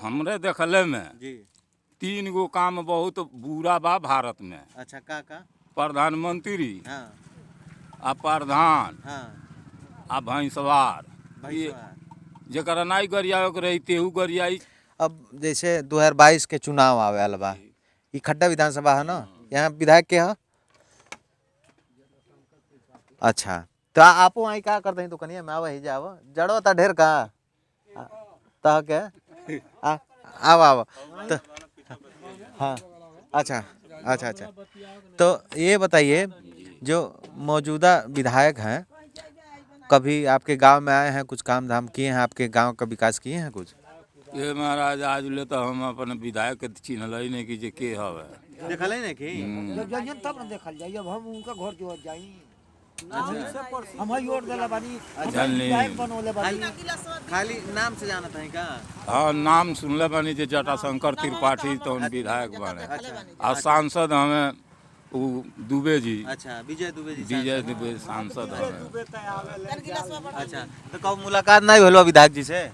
हमरे देखले में जी। 3 गो काम बहुत बुरा बा भारत में। अच्छा का प्रधानमंत्री हाँ आ प्रधान हाँ आ भैंसवार भैंसवार। जरा नहीं गरिया रही तेहू गरियाई। अब जैसे 2022 के चुनाव आवे वाला बा, ई खड्डा विधानसभा है ना, यहाँ विधायक के है। अच्छा तो आप वहीं क्या करते हैं? तो कनिया मैं वही जाव जड़ो ता ढेर का ता के आव आव तो हाँ। अच्छा अच्छा अच्छा तो ये बताइए, जो मौजूदा विधायक हैं कभी आपके गांव में आए हैं, कुछ काम धाम किए हैं, आपके गांव का विकास किए हैं कुछ? ये महाराज आज ले तो हम अपन विधायक के चिन्हल ही नहीं कि जे के हवे। देखल है ना कि जब जाइए तब न देखल जाइए। अब हम उनका घर जो जाई हम ही वोट देला बानी, विधायक बनोले बानी। खाली नाम से जाना था का? हाँ नाम सुनले बानी जे जटाशंकर त्रिपाठी तो विधायक बने आ सांसद हमें उ दुबे जी। अच्छा विजय दुबे जी विजय दुबे सांसद हमें। अच्छा तो कब मुलाकात नहीं भेलो विधायक जी से?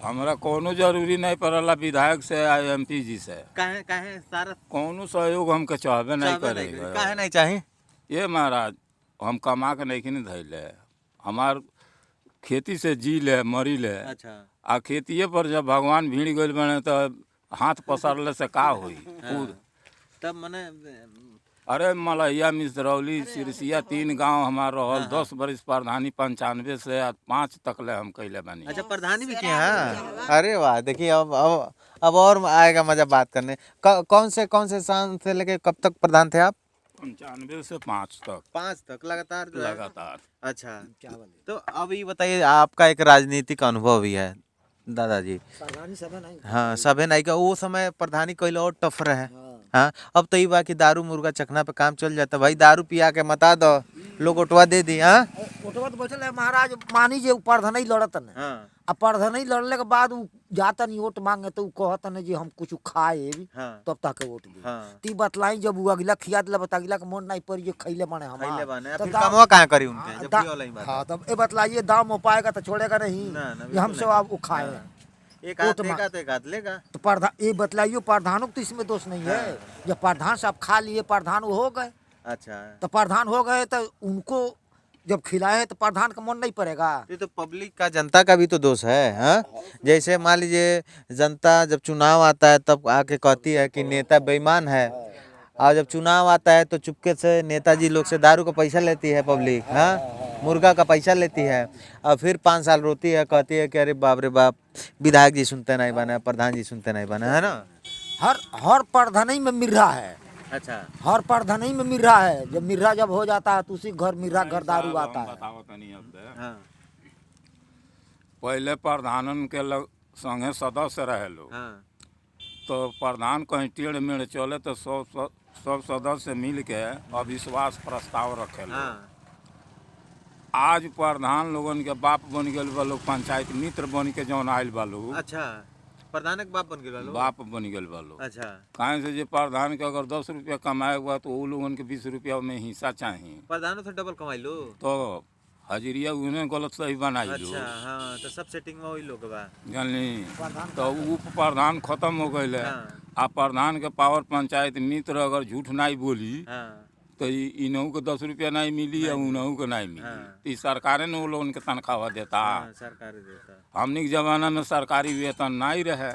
हमरा कोनो जरूरी नहीं पड़ला विधायक से या MP जी से। काहे काहे सारा कोनो सहयोग हमके चाहबे नहीं करेगा। काहे नहीं चाहिए? ये महाराज हम कमा के नहीं धैले, हमार खेती से जी ले मरी ले। अच्छा आ खेतिए पर जब भगवान भीड़ गइल बने तो हाथ पसारले से का होई खुद। तब मने अरे मलैया मिसरौली सिरसिया 3 गांव हमार रहल। 10 बरिस प्रधानी 95 से 5 तक ले हम कैले बानी। अच्छा प्रधानी भी किए हैं? अरे वाह, देखिए अब और आएगा मजा बात करने। कौन से साल से लेके कब तक प्रधान थे आप? 95 से 5 तक। 5 तक लगातार जो है? लगातार। अच्छा तो अब ये बताइए, आपका एक राजनीतिक अनुभव भी है दादाजी। हाँ सभे नहीं का वो समय प्रधानी कैल और टफ रहे। हाँ अब तो ये बा कि दारू मुर्गा चखना पे काम चल जाता। भाई दारू पिया के मता दो, लोग ओटवा दे दी। हाँ ओटवा तो बैठल है महाराज, मानी जे प्रधान लड़त न। हाँ अब प्रधान लड़ले के बाद उ जाता नहीं वोट मांगे तो कहत न जी हम कुछ खाए हाँ तब तक वोट दे। हाँ ती बतलाई जब वो अगला खिया दिला बता अगला के मन नहीं पर ये खैले बने हम खैले बने फिर कमवा कहाँ करी उनके जब पियो वाला ही बात। हाँ तब ये बतलाइए दाम हो पाएगा तो छोड़ेगा नहीं ना, ये हमसे आप वो खाए। एक हाथ देगा तो एक हाथ लेगा। तो प्रधान ये बतलाइए, प्रधानों को तो इसमें दोष नहीं है। जब प्रधान से आप खा लिए प्रधान वो हो गए, अच्छा तो प्रधान हो गए तो उनको जब खिलाए तो प्रधान का मन नहीं पड़ेगा। ये तो पब्लिक का, जनता का भी तो दोष है। हाँ जैसे मान लीजिए जनता जब चुनाव आता है तब आके कहती है कि नेता बेईमान है, और जब चुनाव आता है तो चुपके से नेताजी लोग से दारू का पैसा लेती है पब्लिक। हाँ मुर्गा का पैसा लेती है, और फिर 5 साल रोती है, कहती है कि अरे बाप रे बाप विधायक जी सुनते नहीं बने, प्रधान जी सुनते नहीं बने, है ना। हर प्रधान में मिर्रा है। अच्छा हर प्रधान में मिर्रा है। जब मिर्रा जब हो जाता है तो उसी घर मिर्रा घर दारू आता है। हाँ पहले प्रधानन के संगे सदस्य रहे लोग। हाँ तो प्रधान कहीं टेढ़ मेढ़ चले तो सब सदस्य मिल के अविश्वास प्रस्ताव रखे लोग। हाँ आज प्रधान लोगन के बाप बन गए बा लोग, पंचायत मित्र बन के जौन आयल बा लोग। अच्छा प्रधान के बाप बन गए? बाप बन गए बा लोग। अच्छा कहें से जे प्रधान के अगर 10 रुपया कमाए हुआ तो वो लोगन के 20 रुपया में हिस्सा चाहिए। प्रधानों से डबल कमाई लो तो हजरिया उन्हें गलत सही बनाई लो। अच्छा हाँ तो सब सेटिंग में वही लोग बा जानली तो उप प्रधान खत्म हो गए। हाँ आ प्रधान के पावर पंचायत मित्र अगर झूठ नहीं बोली हाँ तो इनहू के 10 रुपया नहीं मिली या उनहू के नहीं मिली। हाँ। तो सरकारे ने वो लोगन के तनख्वाह देता। हाँ सरकार देता। हमने के जमाना में सरकारी वेतन नहीं रहे।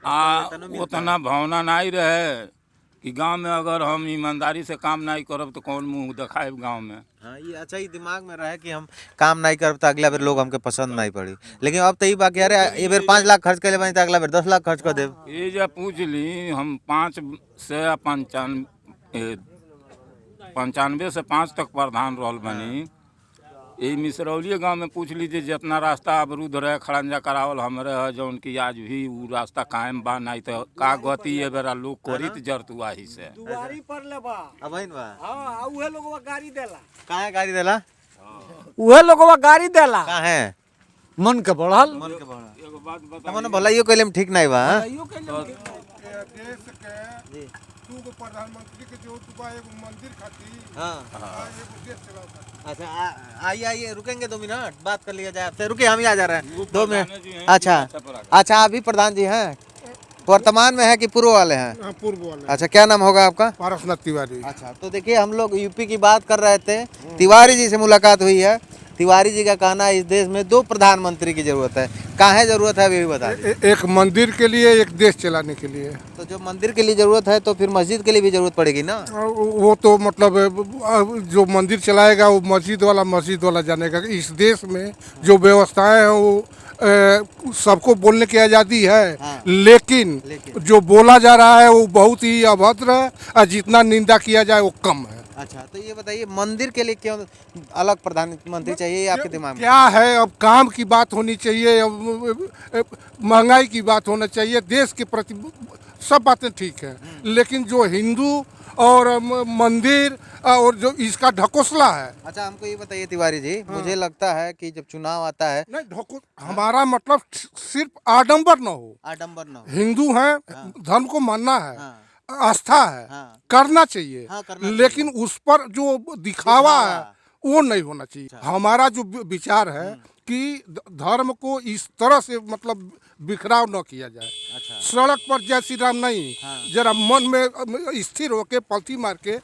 हाँ उतना भावना नहीं रहे कि गांव में अगर हम ईमानदारी से काम नहीं करब तो कौन मुंह दिखाए गांव में। हाँ ये अच्छा ही दिमाग में रहे कि हम काम नहीं करब तो अगला बेर लोग हमके पसंद नहीं पड़ी। लेकिन अब तो ये बाकी अरे ये बेर 5 लाख खर्च कर बनी तो अगला बेर 10 लाख खर्च कर देब। ये जब पूछ ली हम 5 से 95 से 5 तक प्रधान रहल बनी। यही मिसरौली गांव में पूछ लीजिए जितना रास्ता अवरुद्ध रहे खड़ंजा करावल हमरे है जो उनकी आज भी वो रास्ता कायम बा। नहीं तो का गति ये बेरा लोग कोरित जरतुआ ही से दुआरी पर ले बा। अबहिन बा हां उहे लोगवा गाड़ी देला। काहे गाड़ी देला? उहे लोगवा गाड़ी देला। काहे? मन के बढ़ल। मन के बढ़ल। एगो बात बता, मने भलाइयो कइले में ठीक नहीं बा। देश के जी दू गो प्रधानमंत्री के जो दुबा एगो मंदिर खातिर हाँ एगो देश चलाता। अच्छा आइए आइए रुकेंगे 2 मिनट बात कर लिया जाए आपसे। रुकिए हम ही आ जा रहे हैं 2 मिनट। अच्छा अभी प्रधान जी हैं वर्तमान में है कि पूर्व वाले हैं? हाँ, पूर्व वाले अच्छा क्या नाम होगा आपका? पारसनाथ तिवारी। अच्छा तो देखिए हम लोग यूपी की बात कर रहे थे, तिवारी जी से मुलाकात हुई है। तिवारी जी का कहना है इस देश में 2 प्रधानमंत्री की जरूरत है। काहे जरूरत है अभी भी बता दीजिए। एक मंदिर के लिए, एक देश चलाने के लिए। तो जो मंदिर के लिए जरूरत है तो फिर मस्जिद के लिए भी जरूरत पड़ेगी ना? वो तो मतलब जो मंदिर चलाएगा वो मस्जिद वाला जानेगा। इस देश में जो व्यवस्थाएं हैं वो सबको बोलने की आज़ादी है। हाँ। लेकिन जो बोला जा रहा है वो बहुत ही अभद्र है और जितना निंदा किया जाए वो कम है। अच्छा तो ये बताइए मंदिर के लिए क्यों अलग प्रधानमंत्री चाहिए ये आपके दिमाग में? क्या है, अब काम की बात होनी चाहिए, अब महंगाई की बात होना चाहिए, देश के प्रति सब बातें ठीक है। लेकिन जो हिंदू और मंदिर और जो इसका ढकोसला है। अच्छा हमको ये बताइए तिवारी जी, मुझे लगता है कि जब चुनाव आता है नहीं, हमारा मतलब सिर्फ आडंबर न हो। आडंबर न हो। हिंदू हैं, धर्म को मानना है, हाँ। आस्था है, हाँ। करना चाहिए। हाँ, करना लेकिन उस पर जो दिखावा है वो नहीं होना चाहिए। हमारा जो विचार है कि धर्म को इस तरह से मतलब बिखराव न किया जाए। अच्छा सड़क पर जय श्री राम नहीं, जरा मन में स्थिर होके पलथी मार के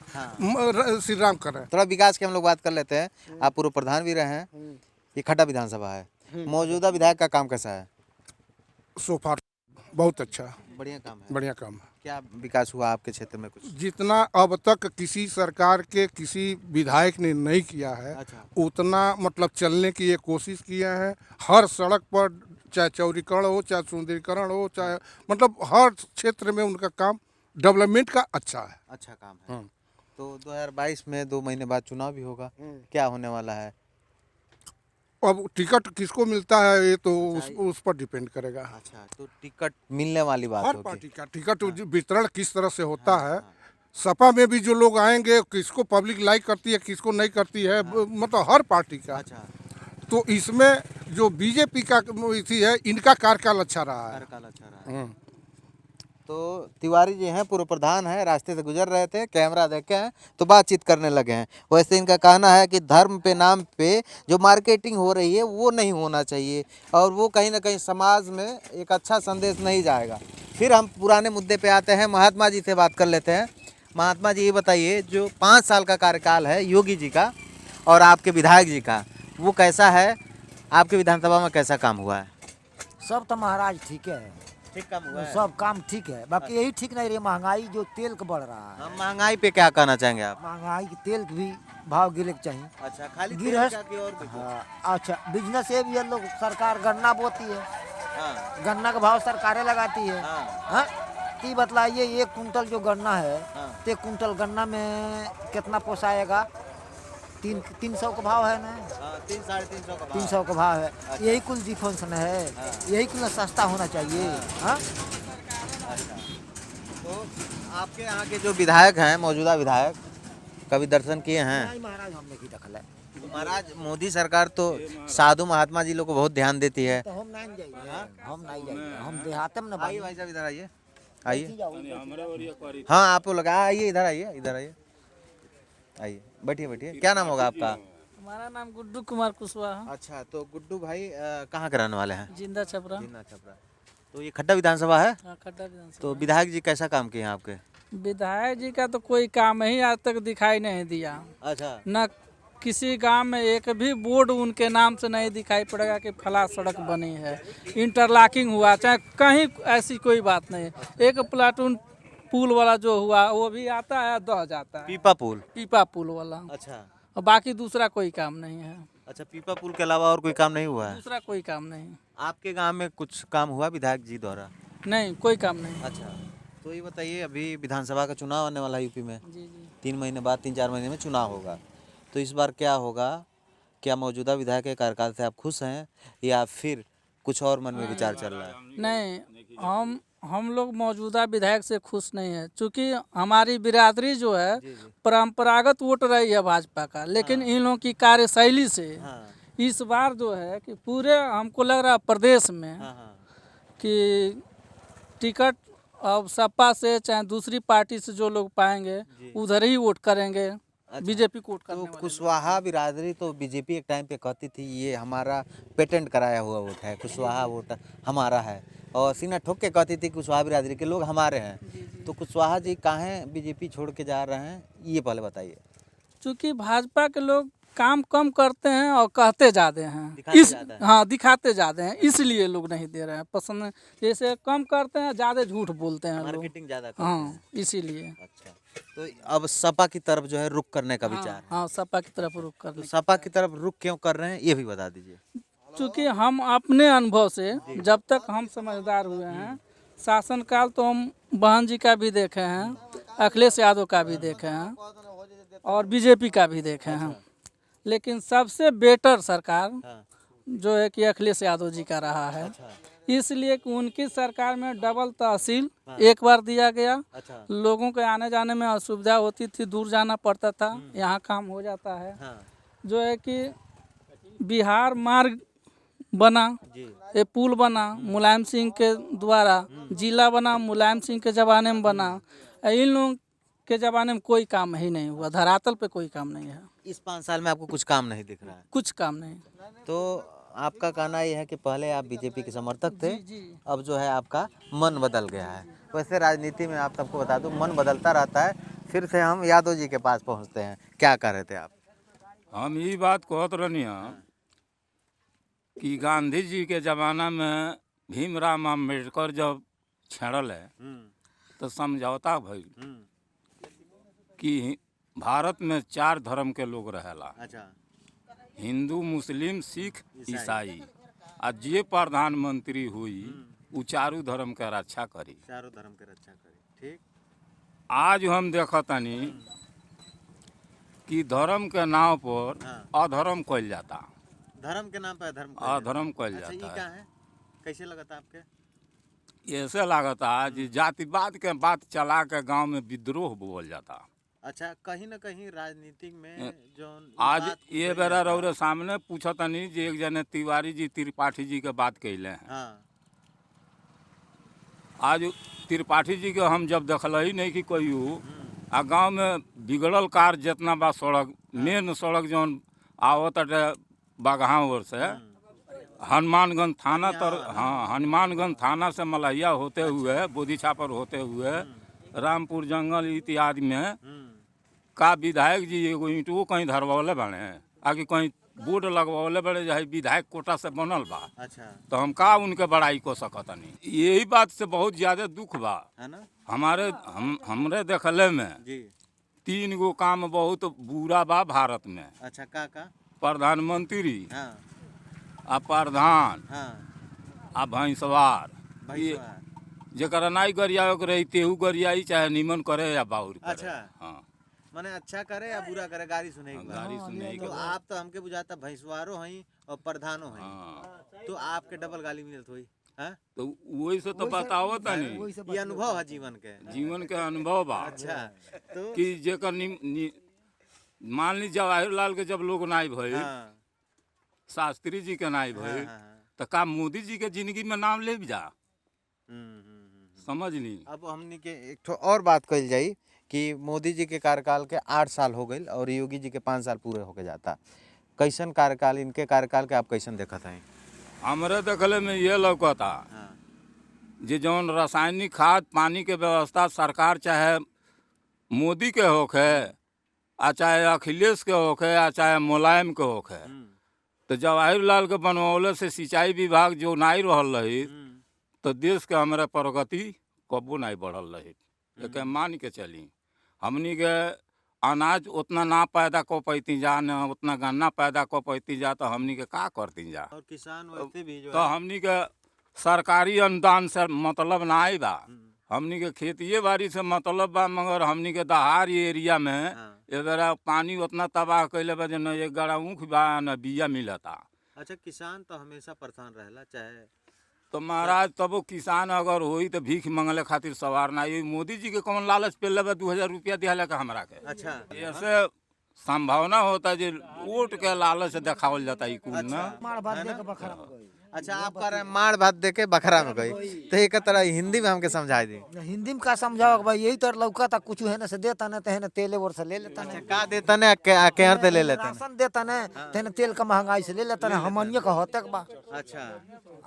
श्री राम करें। थोड़ा विकास की हम लोग बात कर लेते हैं। आप पूर्व प्रधान भी रहे हैं, ये खट्टा विधानसभा है, मौजूदा विधायक का काम कैसा है? सोफा बहुत अच्छा, बढ़िया काम है। बढ़िया काम है। क्या विकास हुआ आपके क्षेत्र में कुछ? जितना अब तक किसी सरकार के किसी विधायक ने नहीं किया है, अच्छा। उतना मतलब चलने की ये कोशिश किया है। हर सड़क पर, चाहे चौड़ीकरण हो, चाहे सुंदरीकरण हो, चाहे मतलब हर क्षेत्र में उनका काम डेवलपमेंट का अच्छा है। अच्छा काम है। तो 2022 में 2 महीने बाद चुनाव भी होगा, क्या होने वाला है? अब टिकट किसको मिलता है ये तो उस पर डिपेंड करेगा। अच्छा तो टिकट मिलने वाली बात हर होगी। पार्टी का टिकट वितरण किस तरह से होता है। सपा में भी जो लोग आएंगे, किसको पब्लिक लाइक करती है, किसको नहीं करती है, मतलब हर पार्टी का। अच्छा तो इसमें जो बीजेपी का इसी है, इनका कार्यकाल अच्छा रहा है। कार्यकाल अच्छा रहा है। तो तिवारी जी हैं, पूर्व प्रधान है, रास्ते से गुजर रहे थे, कैमरा देखे हैं तो बातचीत करने लगे हैं। वैसे इनका कहना है कि धर्म पे नाम पे जो मार्केटिंग हो रही है वो नहीं होना चाहिए और वो कहीं ना कहीं समाज में एक अच्छा संदेश नहीं जाएगा। फिर हम पुराने मुद्दे पे आते हैं, महात्मा जी से बात कर लेते हैं। महात्मा जी ये बताइए, जो 5 साल का कार्यकाल है योगी जी का और आपके विधायक जी का, वो कैसा है? आपके विधानसभा में कैसा काम हुआ है? सब तो महाराज ठीक है, ठीक काम हुआ है। सब काम ठीक है। बाकी यही ठीक नहीं रही महंगाई, जो तेल का बढ़ रहा है। हम महंगाई पे क्या कहना चाहेंगे आप? महंगाई के तेल के भी भाव गिरे के चाहिए। अच्छा खाली गृहस्थ तेल का कि और भी कुछ? हाँ, अच्छा बिजनेस ये भी है, लोग सरकार गन्ना बोती है, हाँ, गन्ना का भाव सरकारें लगाती है। हाँ, हाँ तो बतलाइए 1 कुंटल जो गन्ना है, हाँ। तो 1 कुंटल गन्ना में कितना पोसाएगा? 300 का भाव है ना, हाँ, 300-350 का भाव। 300 का भाव है। यही कुल डिफरेंस है, यही कुल सस्ता होना चाहिए। हाँ तो आपके यहाँ के जो विधायक हैं, मौजूदा विधायक, कभी दर्शन किए हैं? नहीं महाराज, हमने की दखल है तो महाराज मोदी सरकार तो साधु महात्मा जी लोग को बहुत ध्यान देती है। तो हम नहीं जाइए, हम नहीं जाइए, हम देहात में ना आइए भाई साहब इधर आइए, आइए। जाइए। हाँ आपको लगा, आइए इधर आइए, इधर आइए, आइए बैठिए बैठिए। क्या नाम होगा आपका? हमारा नाम गुड्डू कुमार कुशवाहा, अच्छा तो गुड्डू भाई कहाँ के रहने वाले हैं? जिंदा छपरा। जिन्ना छपरा। तो ये खट्टा विधानसभा है। हाँ, खड्डा विधानसभा। तो विधायक जी कैसा काम किए हैं आपके? विधायक जी का तो कोई काम ही आज तक दिखाई नहीं दिया। अच्छा न किसी गांव में एक भी बोर्ड उनके नाम से नहीं दिखाई पड़ेगा कि फला सड़क बनी है, इंटरलॉकिंग हुआ, चाहे कहीं ऐसी कोई बात नहीं है। एक प्लाटून पुल वाला जो हुआ वो भी आता है, दह जाता है, पीपा पुल। पीपा पुल वाला। अच्छा और बाकी दूसरा कोई काम नहीं है, अच्छा पीपा पुल के अलावा और कोई काम नहीं हुआ है? दूसरा कोई काम नहीं, आपके गांव में कुछ काम हुआ विधायक जी द्वारा? नहीं कोई काम नहीं। अच्छा तो ये बताइए, अभी विधानसभा का चुनाव आने वाला है यूपी में, जी जी 3 महीने बाद, 3-4 महीने में चुनाव होगा। तो इस बार क्या होगा? क्या मौजूदा विधायक के कार्यकाल से आप खुश हैं या फिर कुछ और मन में विचार चल रहा है? नहीं, हम लोग मौजूदा विधायक से खुश नहीं है, क्योंकि हमारी बिरादरी जो है परंपरागत वोट रही है भाजपा का, लेकिन इन लोगों की कार्यशैली से इस बार जो है कि पूरे हमको लग रहा है प्रदेश में कि टिकट अब सपा से चाहे दूसरी पार्टी से जो लोग पाएंगे उधर ही वोट करेंगे। बीजेपी को वोट करने तो वाले कुशवाहा बिरादरी तो बीजेपी एक टाइम पे कहती थी ये हमारा पेटेंट कराया हुआ वोट है, कुशवाहा वोट हमारा है, और सीना ठोक के कहती थी कुशवाहा बिरादरी के लोग हमारे हैं। तो कुशवाहा जी काहे बीजेपी छोड़ के जा रहे हैं, ये पहले बताइए। चूँकि भाजपा के लोग काम कम करते हैं और कहते ज़्यादा हैं, दिखाते ज़्यादा हैं। हाँ दिखाते ज़्यादा हैं, इसलिए लोग नहीं दे रहे हैं पसंद। जैसे कम करते हैं, ज़्यादा झूठ बोलते हैं लोग, मार्केटिंग ज़्यादा करते हाँ हैं। इसीलिए। अच्छा, तो अब सपा की तरफ जो है रुख करने का विचार है। हाँ सपा की तरफ रुख तो करने। सपा की तरफ रुख क्यों कर रहे हैं ये भी बता दीजिए। चूँकि हम अपने अनुभव से जब तक हम समझदार हुए हैं, शासनकाल तो हम बहन जी का भी देखे हैं, अखिलेश यादव का भी देखे हैं और बीजेपी का भी देखे हैं, लेकिन सबसे बेटर सरकार हाँ। जो है कि अखिलेश यादव जी का रहा है। इसलिए कि उनकी सरकार में डबल तहसील एक बार दिया गया, अच्छा। लोगों के आने जाने में असुविधा होती थी, दूर जाना पड़ता था, यहाँ काम हो जाता है। हाँ जो है कि बिहार मार्ग बना, जी। ये पुल बना मुलायम सिंह के द्वारा, जिला बना मुलायम सिंह के ज़माने में बना। इन लोगों के ज़माने में कोई काम ही नहीं हुआ, धरातल पे कोई काम नहीं है, इस 5 साल में आपको कुछ काम नहीं दिख रहा है। कुछ काम नहीं। तो आपका कहना ये है कि पहले आप बीजेपी के समर्थक थे, अब जो है आपका मन बदल गया है। वैसे राजनीति में आप सबको बता दूं मन बदलता रहता है। फिर से हम यादव जी के पास पहुंचते हैं। क्या कह रहे थे आप? हम ये बात कहत रहनी कि गांधी जी के ज़माना में भीमराव अम्बेडकर जब छेड़ल है तो समझौता भइल कि भारत में 4 धर्म के लोग रहेला, अच्छा। हिंदू, मुस्लिम, सिख, ईसाई। आ जे प्रधानमंत्री हुई उ चारू धर्म के रक्षा करी। चारों धर्म के रक्षा करी। ठीक। आज हम देखतानी कि धर्म के नाव पर अधर्म कइल जाता, धर्म के नाम पे अधर्म अधर्म कइल अच्छा, ये जाता क्या है। है? कैसे लगता आपके? ऐसे लागता कि जातिवाद के बात चला के गांव में विद्रोह बोल जाता। अच्छा, कहीं ना कहीं राजनीतिक में जो आज ये बेरा रौरे सामने पूछतनी जे एक जने तिवारी जी त्रिपाठी जी के बात कैले हैं। हाँ। आज त्रिपाठी जी के हम जब देखल ही नहीं कि कोई आ गांव में बिगड़ल कार जितना बा सड़क, मेन सड़क जौन आवत अटे बागहा ओर से हनुमानगंज थाना तर, हाँ हनुमानगंज थाना से मलैया होते हुए बोधी छापर होते हुए रामपुर जंगल इत्यादि में का विधायक जी एगो ईंटो कहीं धरवले बने, आगे कहीं बोर्ड लगवले बड़े जो है विधायक कोटा से बनल बा। अच्छा। तो हम का उनके बड़ाई को सकतनी। यही बात से बहुत ज्यादा दुख बा है ना? हमरे देखले में जी। 3 गो काम बहुत बुरा बा भारत में। अच्छा, का? प्रधानमंत्री हाँ। आ प्रधान हाँ। आ भैंसवार, ये भैंसवार। जरा नहीं गरिया रही तेहू गरियाई चाहे निमन करे या बाउर करे। अच्छा। हाँ माने अच्छा करे या बुरा करे, गाड़ी सुने के बाद। गाड़ी सुने तो आप तो हमके बुझाता भैंसवारो हैं और प्रधानो हैं। हाँ, तो आपके डबल गाली मिलत हुई है? तो वही से तो बताओ तनी ये अनुभव है जीवन के। जीवन के अनुभव बा। अच्छा। तो कि जेकर मान ली जवाहरलाल के जब लोग नाई भइल, हाँ। शास्त्री जी के नाई भइल, तो का मोदी जी के जिंदगी में नाम ले जा, समझ ली। अब हमनी के एक ठो और बात कही जाई कि मोदी जी के कार्यकाल के 8 साल हो गई और योगी जी के 5 साल पूरे होके जाता। कैसन कार्यकाल, इनके कार्यकाल के आप कैसन देखत हैं? हमरे देखले में ये लौकता जे जौन रासायनिक खाद पानी के व्यवस्था सरकार चाहे मोदी के होखे आ चाहे अखिलेश के होखे आ चाहे मुलायम के होखे, तो जवाहरलाल के बनवले से सिंचाई विभाग जो नहीं रहल रही तो देश के हमारे प्रगति कबो नहीं बढ़ल रही। एक मान के चली हमनी के अनाज उतना ना पैदा कर पैती जा, न उतना गन्ना पैदा कर पैती जा, तो हमनी के का करती जा। और किसान वैसे भी जो तो हमनी के सरकारी अनुदान से मतलब ना आई बा, हमनी के खेतिए बाड़ी से मतलब बा, मगर हमनी के दहाड़ एरिया में ए बेरा पानी उतना तबाह कैले बा जे न एक गड़ा ऊख बा न बिया मिलता। अच्छा, किसान तो हमेशा परेशान रहेला चाहे तो महाराज तबो किसान अगर होई तो भीख मंगले खातिर सवार ना होई। मोदी जी के कौन लालच पे लेबे 2000 रुपया दिया का हमरा के। अच्छा। ऐसे संभावना होता है जे वोट के लालच से देखावल जाता है कुल ना। अच्छा आप कह रहे हैं मार भात देके बखरा में गई, तो एक तरह हिंदी में हमके समझा दी। हिंदी में का समझाओ भाई, यही तो लौका था कुछ है ना से देता ना तेहने तेले और से ले लेता ना, का देता ने केहर ते ले लेते हैं। राशन देता ना तेहने तेल का महंगाई से ले लेता ना, हमनिया का होते बा। अच्छा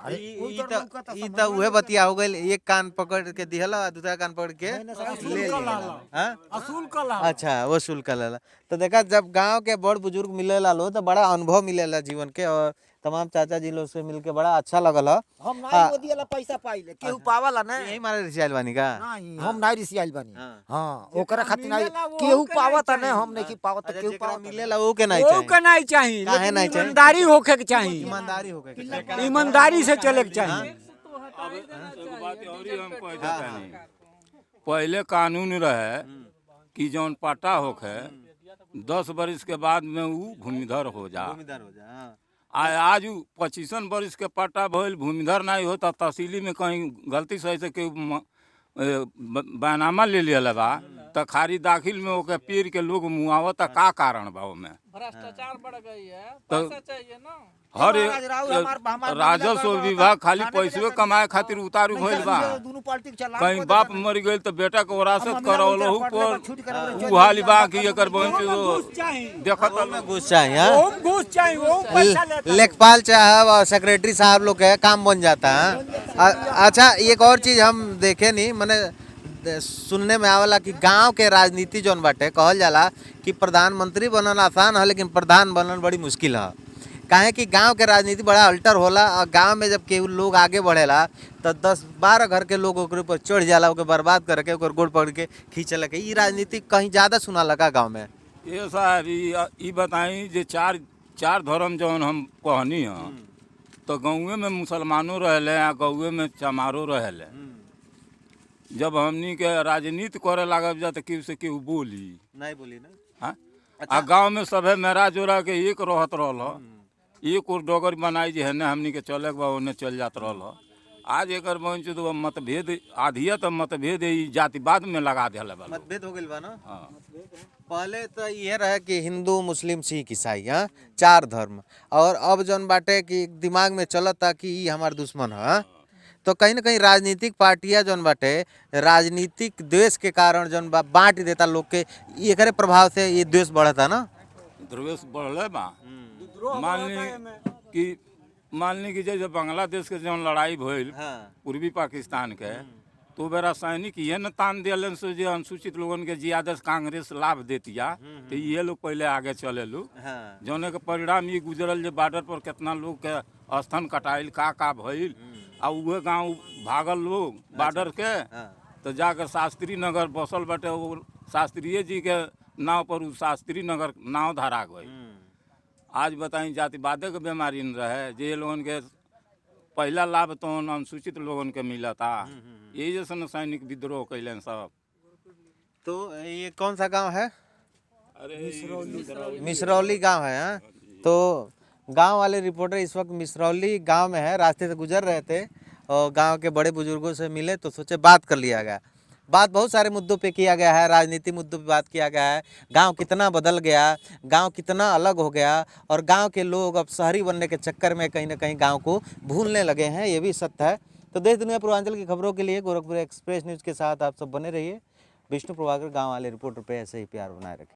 अरे ई तो उहे बतिया हो गई, एक कान पकड़ के दिहला दूसरा कान पकड़ के ले लेला। हाँ? असूल का ला अच्छा वो शुल्क लेला। तो देखा जब गांव के बड़ बुजुर्ग मिलेला लो तो बड़ा अनुभव मिलेला जीवन के, और तमाम चाचा जी लोग से मिलके बड़ा अच्छा लगल ह। हम नहीं वो दियाला पैसा पाइले केहू पावाला ना, यही मारे रिसियाल बानी का। नहीं हम नहीं रिसियाल बनी। हाँ। हां ओकरा खातिर नहीं केहू पावत ना, हम नहीं की पावत केहू जेकरा पावत मिलेला वो के नहीं वो चाहिए। के नहीं चाहिए, काहे लेकिन नहीं चाहिए? ईमानदारी होके के चाहिए, ईमानदारी हो गई। ईमानदारी से चले के चाहिए। एगो बात और ही हम कह देतानी, पहले कानून रहे कि जौन पट्टा होखे 10 बरिस के बाद में ऊ भूमिधर हो जा। भूमिधर हो जा। हाँ। आज 25 बरिस के पट्टा भइल भूमिधर नहीं होता, तहसीली में कहीं गलती से ऐसे के बैनामा ले लिया बा तो खारी दाखिल में ओके पीर के लोग मुआवत का कारण बा ओमे। भ्रष्टाचार बढ़ गई है, तो पैसा चाहिए ना। हर हमार राजस्व विभाग खाली पैसे कमाए खातिर उतारू भइल बा। दोनों पार्टी के चला कहीं बाप मर गइल तो बेटा के वरासत करौलहु पर उ हाली बा कि एकर बहन देखत में घुस चाहिए। हाँ? वो घूस चाहिए, वो पैसा लेता। लेखपाल साहब और सेक्रेटरी साहब लोग के काम बन जाता है। अच्छा एक और चीज हम देखे नहीं, मैंने सुनने में आवेला कि गांव के राजनीति जौन बाटे कहल जाला कि प्रधानमंत्री बनल आसान है लेकिन प्रधान बनल बड़ी मुश्किल है। काहे कि गांव के राजनीति बड़ा अल्टर होला, और गांव में जब केहू लोग आगे बढ़ेला तो 10-12 घर के लोग ओकरे ऊपर चढ़ जाला, ओके बर्बाद करके ओकर गोड़ पकड़ के खींचल के। ई राजनीति कहीं ज्यादा सुना लगा गांव में। ये साहब ई बताई जे चार धर्म जौन हम कहनी है तो गाँवे में मुसलमानों रहले आ गाँवे में चमारो रहले। जब हमनी के राजनीति करे लागब जा तो केहू से केहू बोली नहीं बोली ना। हाँ? आ गाँव में सभे मेरा जोड़ा के एक रहत रहल, एक और डगर बनाई जे है हमनी के चले के बा ओने चल जात रहल। आज एकर बहन तो मतभेद आधिया तो मतभेद ई जातिवाद में लगा दिया बा। मतभेद हो गइल बा ना। हाँ। पहले तो ये रहे कि हिंदू मुस्लिम सिख ईसाई, हाँ 4 धर्म, और अब जौन बाटे कि दिमाग में चलता कि ई हमार दुश्मन है। तो कहीं ना कहीं राजनीतिक पार्टियां जौन बाटे राजनीतिक द्वेष के कारण जौन बांट देता लोग के, एकरे प्रभाव से ये द्वेष बढ़ता ना। द्वेष बढ़ले बा। मान ली कि जैसे बांग्लादेश के जौन लड़ाई भइल पूर्वी पाकिस्तान के, तो बेरा सैनिक ये न तान दिलन से जो अनुसूचित लोगन के जियादत कांग्रेस लाभ देतिया, तो ये लोग पहले आगे चले लू। जौने के परिणाम ये गुजरल जे बॉर्डर पर कितना लोग के स्थन कटाइल का भइल, आ उहे गाँव भागल लोग बॉर्डर के, तो जाकर शास्त्री नगर बसल बाटे। वो शास्त्रीय जी के नाव पर शास्त्री नगर नाव धरा गई। आज बताई जातिवादे के बीमारी न रहे, जे लोगन के पहला लाभ तो अनुसूचित लोगन के मिला था। यही जैसे न सैनिक विद्रोह कैलन सब। तो ये कौन सा गांव है? अरे मिसरौली गांव है। हाँ? तो गांव वाले रिपोर्टर इस वक्त मिसरौली गांव में है, रास्ते से गुजर रहे थे और गांव के बड़े बुजुर्गों से मिले तो सोचे बात कर लिया गया। बात बहुत सारे मुद्दों पे किया गया है, राजनीति मुद्दों पे बात किया गया है। गांव कितना बदल गया, गांव कितना अलग हो गया, और गांव के लोग अब शहरी बनने के चक्कर में कहीं ना कहीं गांव को भूलने लगे हैं, ये भी सत्य है। तो देश दुनिया पूर्वांचल की खबरों के लिए गोरखपुर एक्सप्रेस न्यूज़ के साथ आप सब बने रहिए। विष्णु प्रभाकर गाँव वाले रिपोर्टर पे ऐसे ही प्यार बनाए रखें।